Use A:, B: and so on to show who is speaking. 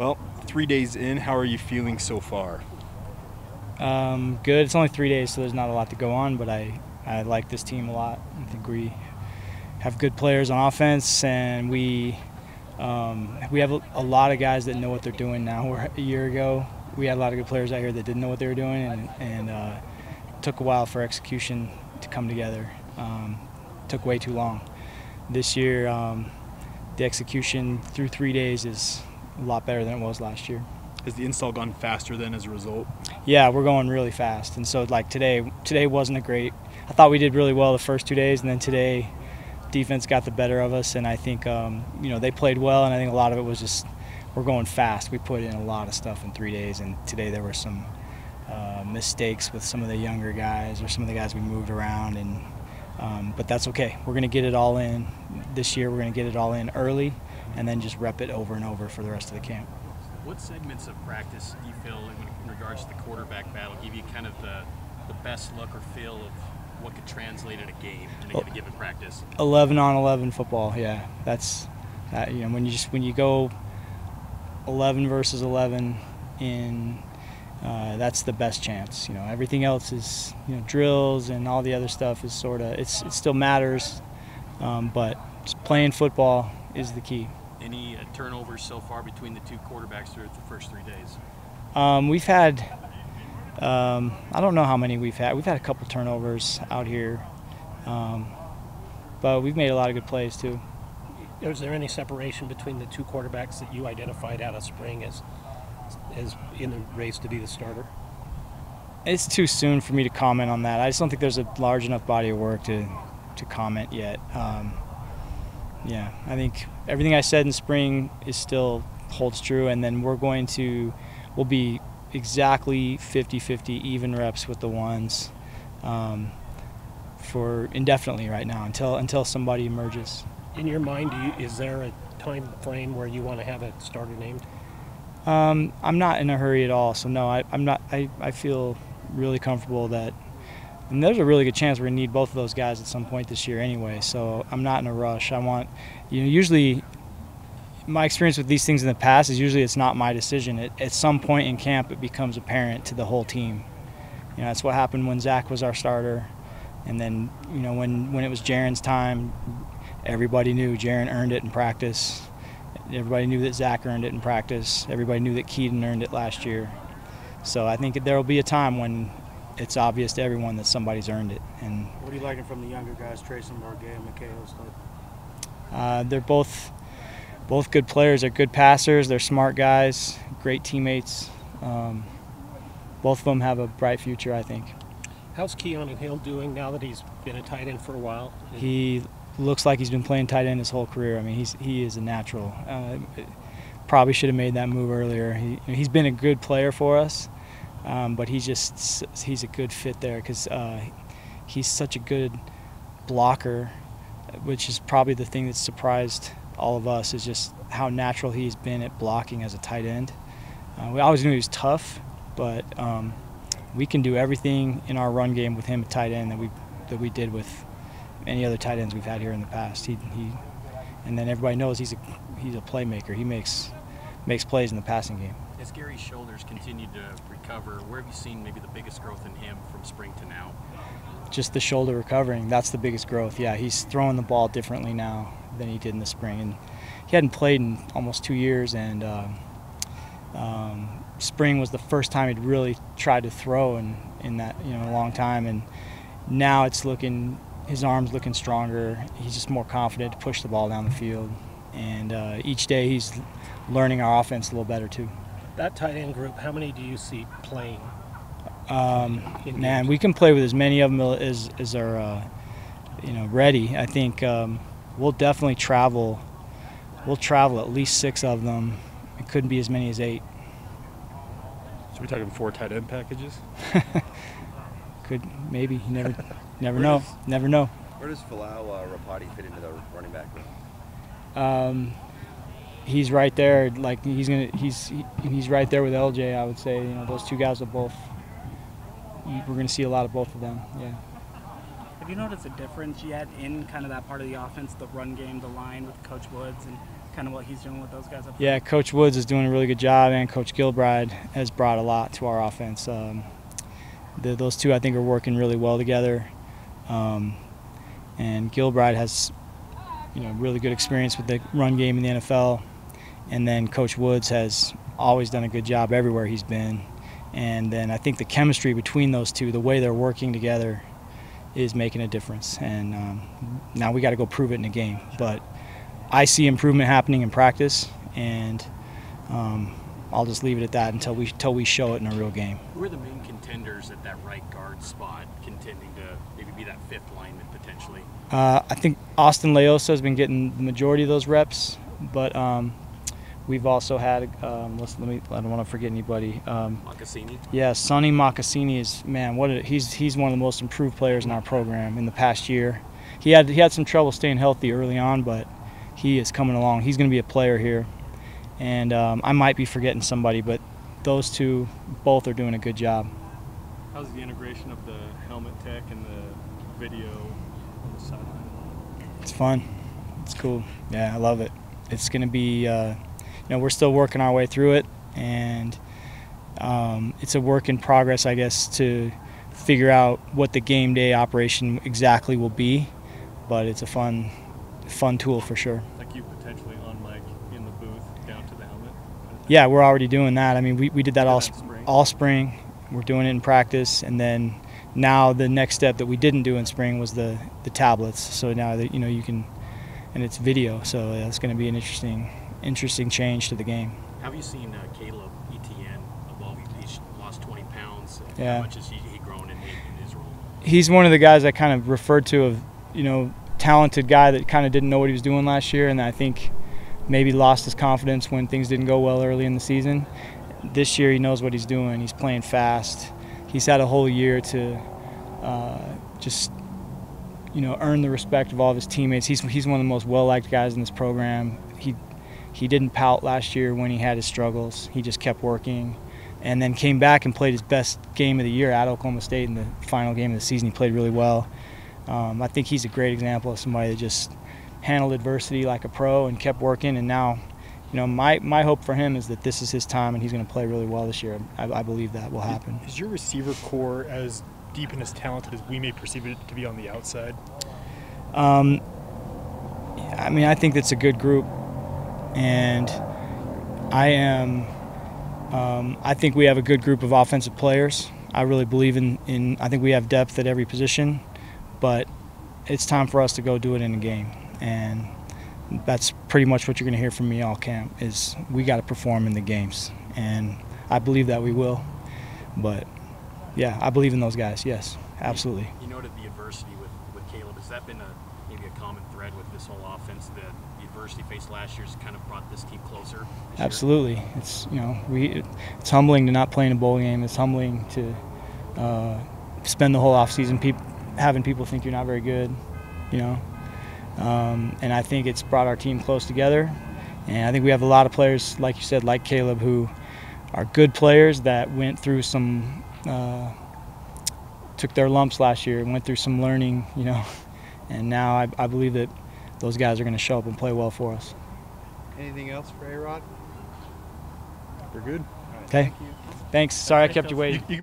A: Well, 3 days in, how are you feeling so far?
B: Good. It's only 3 days, so there's not a lot to go on, but I like this team a lot. I think we have good players on offense, and we have a lot of guys that know what they're doing now. Where a year ago, we had a lot of good players out here that didn't know what they were doing, and it took a while for execution to come together. Took way too long. This year, the execution through 3 days is a lot better than it was last year.
A: Has the install gone faster then as a result?
B: Yeah, we're going really fast. And so like today wasn't a great – I thought we did really well the first 2 days, and then today defense got the better of us, and I think they played well, and I think a lot of it was just we're going fast. We put in a lot of stuff in 3 days, and today there were some mistakes with some of the younger guys or some of the guys we moved around, and but that's okay. We're going to get it all in this year. We're going to get it all in early and then just rep it over and over for the rest of the camp.
C: What segments of practice do you feel in regards to the quarterback battle give you kind of the best look or feel of what could translate in a game in a given practice?
B: 11-on-11 football, yeah. That's when you go 11 versus 11 in that's the best chance. Everything else is drills and all the other stuff is sort of it still matters, but just playing football is the key.
C: Any turnovers so far between the two quarterbacks through the first 3 days?
B: We've had, I don't know how many we've had. We've had a couple turnovers out here, but we've made a lot of good plays too.
D: Is there any separation between the two quarterbacks that you identified out of spring as in the race to be the starter?
B: It's too soon for me to comment on that. I just don't think there's a large enough body of work to comment yet. Yeah, I think everything I said in spring is holds true, and then we'll be exactly 50-50 even reps with the ones for indefinitely right now until somebody emerges.
D: In your mind, is there a time frame where you want to have a starter named?
B: I'm not in a hurry at all, so no, I'm not. I feel really comfortable that. And there's a really good chance we're going to need both of those guys at some point this year anyway, so I'm not in a rush. I want, usually my experience with these things in the past is usually it's not my decision. At some point in camp, it becomes apparent to the whole team. That's what happened when Zach was our starter. And then, when it was Jaren's time, everybody knew Jaren earned it in practice. Everybody knew that Zach earned it in practice. Everybody knew that Keaton earned it last year. So I think there will be a time when it's obvious to everyone that somebody's earned it. And
E: what are you liking from the younger guys, Trayson, Margay, and McHale stuff?
B: They're both good players. They're good passers. They're smart guys, great teammates. Both of them have a bright future, I think.
D: How's Keon Hill doing now that he's been a tight end for a while?
B: He looks like he's been playing tight end his whole career. I mean, he is a natural. Probably should have made that move earlier. He's been a good player for us. But he's a good fit there because he's such a good blocker, which is probably the thing that's surprised all of us is just how natural he's been at blocking as a tight end. We always knew he was tough, but we can do everything in our run game with him at tight end that we did with any other tight ends we've had here in the past. And then everybody knows he's a playmaker. He makes plays in the passing game.
C: As Gary's shoulders continue to recover, where have you seen maybe the biggest growth in him from spring to now?
B: Just the shoulder recovering. That's the biggest growth. Yeah, he's throwing the ball differently now than he did in the spring. And he hadn't played in almost 2 years, and spring was the first time he'd really tried to throw in that a long time. And now his arm's looking stronger. He's just more confident to push the ball down the field. And each day he's learning our offense a little better too.
D: That tight end group, how many do you see playing?
B: Man, we can play with as many of them as are ready. I think we'll definitely travel. We'll travel at least 6 of them. It couldn't be as many as 8.
A: So we're talking 4 tight end packages?
B: Could maybe. You never know. Never know.
F: Where does Falau Rapati fit into the running back room?
B: He's right there. Like he's right there with LJ. I would say those two guys are both. We're going to see a lot of both of them. Yeah.
G: Have you noticed a difference yet in kind of that part of the offense, the run game, the line with Coach Woods, and kind of what he's doing with those guys up
B: Yeah,
G: front?
B: Coach Woods is doing a really good job, and Coach Gilbride has brought a lot to our offense. Those two, I think, are working really well together. And Gilbride has, really good experience with the run game in the NFL. And then Coach Woods has always done a good job everywhere he's been. And then I think the chemistry between those two, the way they're working together, is making a difference. And now we got to go prove it in a game. But I see improvement happening in practice, and I'll just leave it at that until we show it in a real game.
C: Who are the main contenders at that right guard spot, contending to maybe be that fifth lineman potentially?
B: I think Austin Leosa has been getting the majority of those reps, but we've also had I don't want to forget anybody.
C: Mocassini?
B: Yeah, Sonny Mocassini is, man, he's one of the most improved players in our program in the past year. He had some trouble staying healthy early on, but he is coming along. He's going to be a player here. And I might be forgetting somebody, but those two both are doing a good job.
A: How's the integration of the helmet tech and the video on the sideline?
B: It's fun. It's cool. Yeah, I love it. It's going to be, we're still working our way through it, and it's a work in progress, I guess, to figure out what the game day operation exactly will be. But it's a fun tool for sure.
A: Like you potentially on mic in the booth down to the helmet?
B: Yeah, we're already doing that. I mean, we did that
A: spring.
B: all spring. We're doing it in practice, and then now the next step that we didn't do in spring was the tablets. So now that you can, and it's video. So yeah, it's going to be an interesting change to the game.
C: Have you seen Caleb Etienne evolve? He's lost 20 pounds.
B: Yeah.
C: How much has he grown in his role?
B: He's one of the guys I kind of referred to of, talented guy that kind of didn't know what he was doing last year, and I think maybe lost his confidence when things didn't go well early in the season. This year he knows what he's doing. He's playing fast. He's had a whole year to just earn the respect of all of his teammates. He's one of the most well-liked guys in this program. He didn't pout last year when he had his struggles. He just kept working, and then came back and played his best game of the year at Oklahoma State in the final game of the season. He played really well. I think he's a great example of somebody that just handled adversity like a pro and kept working. And now, my hope for him is that this is his time and he's going to play really well this year. I believe that will happen.
H: Is your receiver core as deep and as talented as we may perceive it to be on the outside?
B: I think that's a good group, and I think we have a good group of offensive players. I really believe in I think we have depth at every position. But it's time for us to go do it in a game, and that's pretty much what you're going to hear from me all camp is we got to perform in the games, and I believe that we will. But yeah, I believe in those guys. Yes, absolutely.
C: You noted the adversity with Caleb. Has that been maybe a common thread with this whole offense? The adversity faced last year's kind of brought this team closer this
B: Absolutely.
C: year?
B: It's it's humbling to not play in a bowl game. It's humbling to spend the whole offseason having people think you're not very good, and I think it's brought our team close together. And I think we have a lot of players, like you said, like Caleb, who are good players that went through some, took their lumps last year and went through some learning, and now I believe that those guys are going to show up and play well for us.
I: Anything else for A-Rod?
H: We're good.
B: Okay. Thanks. Sorry I kept you waiting.